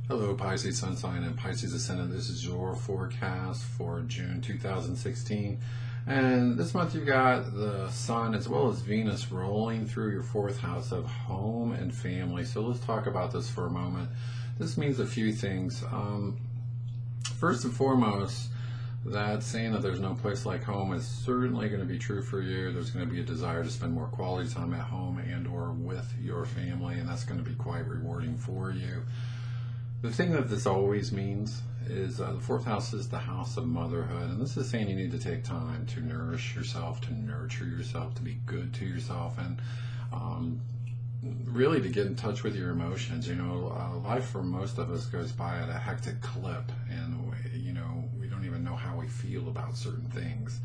Hello, Pisces Sun Sign and Pisces Ascendant. This is your forecast for June 2016. And this month you've got the Sun as well as Venus rolling through your fourth house of home and family. So let's talk about this for a moment. This means a few things. First and foremost, that saying that there's no place like home is certainly going to be true for you. There's going to be a desire to spend more quality time at home and or with your family, and that's going to be quite rewarding for you. The thing that this always means is the fourth house is the house of motherhood, and this is saying you need to take time to nourish yourself, to nurture yourself, to be good to yourself, and really to get in touch with your emotions. You know, life for most of us goes by at a hectic clip, and we don't even know how we feel about certain things.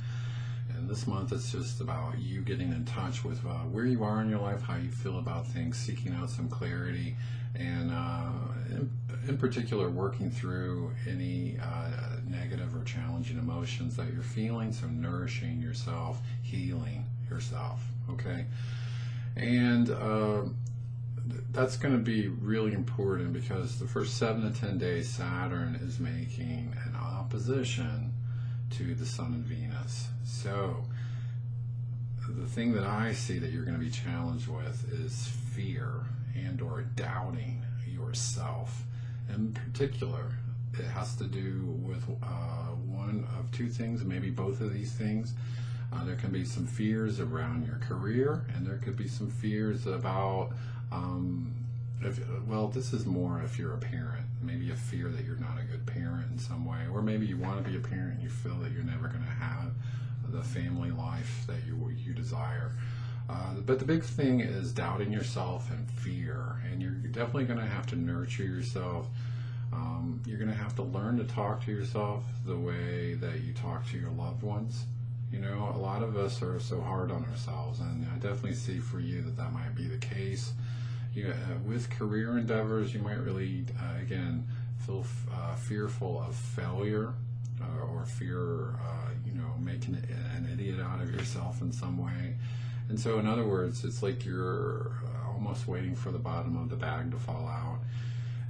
And this month it's just about you getting in touch with where you are in your life, how you feel about things, seeking out some clarity, and in particular working through any negative or challenging emotions that you're feeling. So nourishing yourself, healing yourself, okay? And that's going to be really important because the first 7 to 10 days Saturn is making an opposition to the Sun and Venus. So the thing that I see that you're going to be challenged with is fear and or doubting yourself. In particular, it has to do with one of two things, maybe both of these things. There can be some fears around your career, and there could be some fears about this is more if you're a parent, maybe a fear that you're not a good parent in some way, or maybe you want to be a parent and you feel that you're never going to have the family life that you desire. But the big thing is doubting yourself and fear, and you're definitely going to have to nurture yourself. You're going to have to learn to talk to yourself the way that you talk to your loved ones. You know, a lot of us are so hard on ourselves, and I definitely see for you that might be the case. With career endeavors, you might really, again, feel fearful of failure or fear, making an idiot out of yourself in some way. And so, in other words, it's like you're almost waiting for the bottom of the bag to fall out.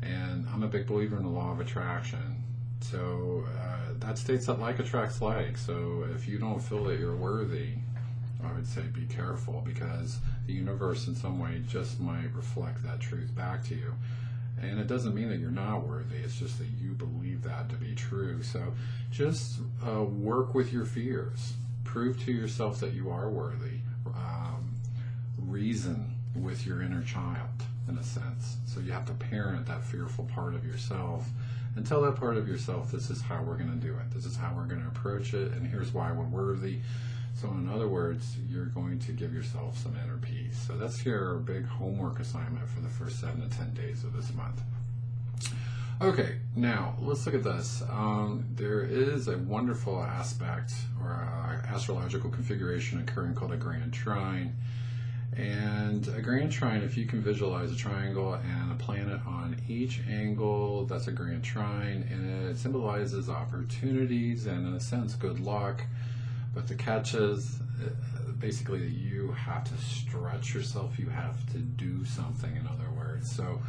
And I'm a big believer in the law of attraction. So that states that like attracts like. So if you don't feel that you're worthy, I would say be careful, because the universe in some way just might reflect that truth back to you. And it doesn't mean that you're not worthy, it's just that you believe that to be true. So just work with your fears. Prove to yourself that you are worthy. Reason with your inner child, in a sense. So you have to parent that fearful part of yourself and tell that part of yourself, this is how we're going to do it. This is how we're going to approach it, and here's why we're worthy. So in other words, you're going to give yourself some inner peace. So that's your big homework assignment for the first 7 to 10 days of this month. Okay, now let's look at this. There is a wonderful aspect or astrological configuration occurring called a grand trine. And a grand trine, if you can visualize a triangle and a planet on each angle, that's a grand trine, and it symbolizes opportunities and, in a sense, good luck. But the catch is basically that you have to stretch yourself, you have to do something, in other words. So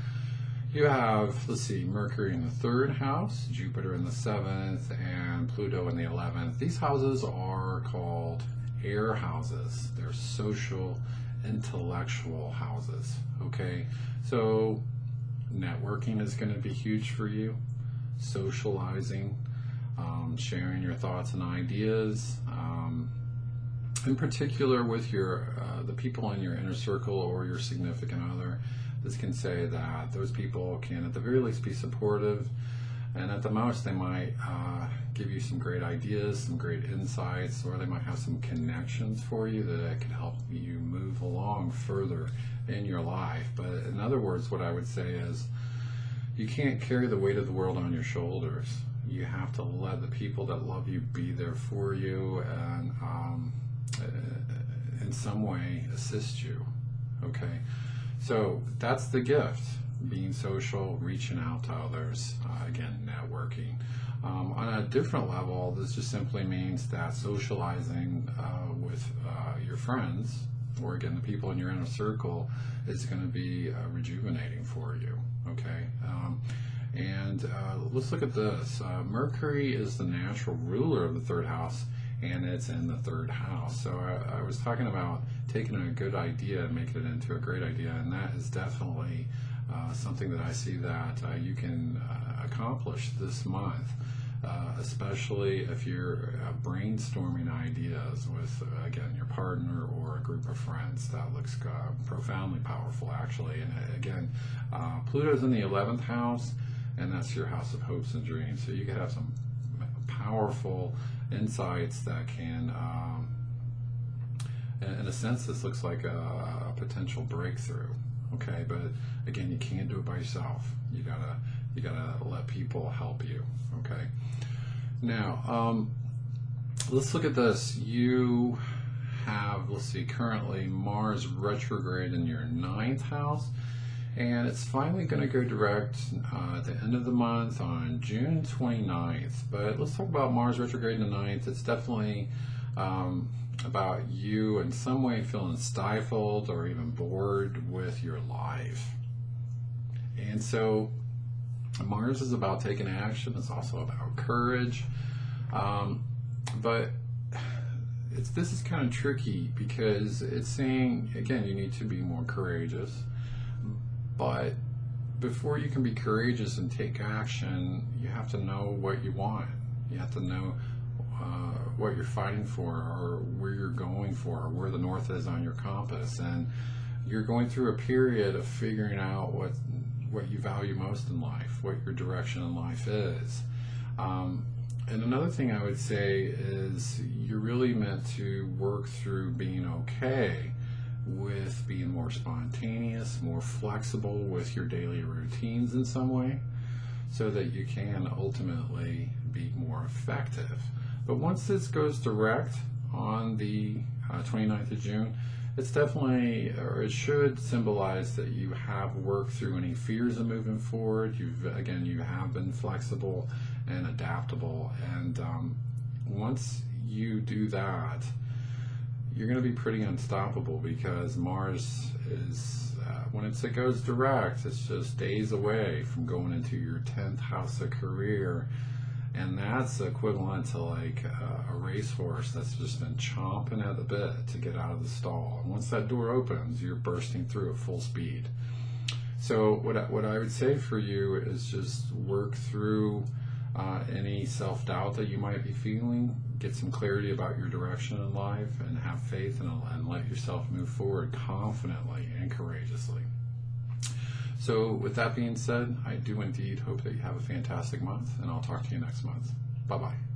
you have, let's see, Mercury in the 3rd house, Jupiter in the 7th, and Pluto in the 11th. These houses are called air houses. They're social, intellectual houses, okay? So networking is going to be huge for you, socializing, sharing your thoughts and ideas, in particular with your the people in your inner circle or your significant other. This can say that those people can at the very least be supportive, and at the most they might give you some great ideas, some great insights, or they might have some connections for you that can help you move along further in your life. But in other words, what I would say is you can't carry the weight of the world on your shoulders. You have to let the people that love you be there for you and in some way assist you, okay? So that's the gift, being social, reaching out to others, again, networking. On a different level, this just simply means that socializing with your friends, or again, the people in your inner circle, is going to be rejuvenating for you, okay? And let's look at this. Mercury is the natural ruler of the third house, and it's in the third house. So I was talking about taking a good idea and making it into a great idea, and that is definitely something that I see that you can accomplish this month, especially if you're brainstorming ideas with, again, your partner or a group of friends. That looks profoundly powerful, actually. And again, Pluto's in the 11th house, and that's your house of hopes and dreams. So you could have some powerful insights that can, in a sense, this looks like a potential breakthrough. Okay, but again, you can't do it by yourself. You gotta let people help you. Okay. Now, let's look at this. You have, let's see, currently Mars retrograde in your 9th house, and it's finally going to go direct at the end of the month on June 29th. But let's talk about Mars retrograde in the 9th. It's definitely about you in some way feeling stifled or even bored with your life. And so Mars is about taking action. It's also about courage. But this is kind of tricky because it's saying, again, you need to be more courageous. But before you can be courageous and take action, you have to know what you want. You have to know what you're fighting for, or where you're going for, or where the north is on your compass. And you're going through a period of figuring out what you value most in life, what your direction in life is. And another thing I would say is you're really meant to work through being okay with being more spontaneous, more flexible with your daily routines in some way, so that you can ultimately be more effective. But once this goes direct on the 29th of June, it's definitely, or it should symbolize that you have worked through any fears of moving forward. You have been flexible and adaptable, and once you do that, you're going to be pretty unstoppable, because Mars is, when it goes direct, it's just days away from going into your 10th house of career. And that's equivalent to like a racehorse that's just been chomping at the bit to get out of the stall. And once that door opens, you're bursting through at full speed. So what I would say for you is just work through any self-doubt that you might be feeling, get some clarity about your direction in life, and have faith and let yourself move forward confidently and courageously. So with that being said, I do indeed hope that you have a fantastic month, and I'll talk to you next month. Bye-bye.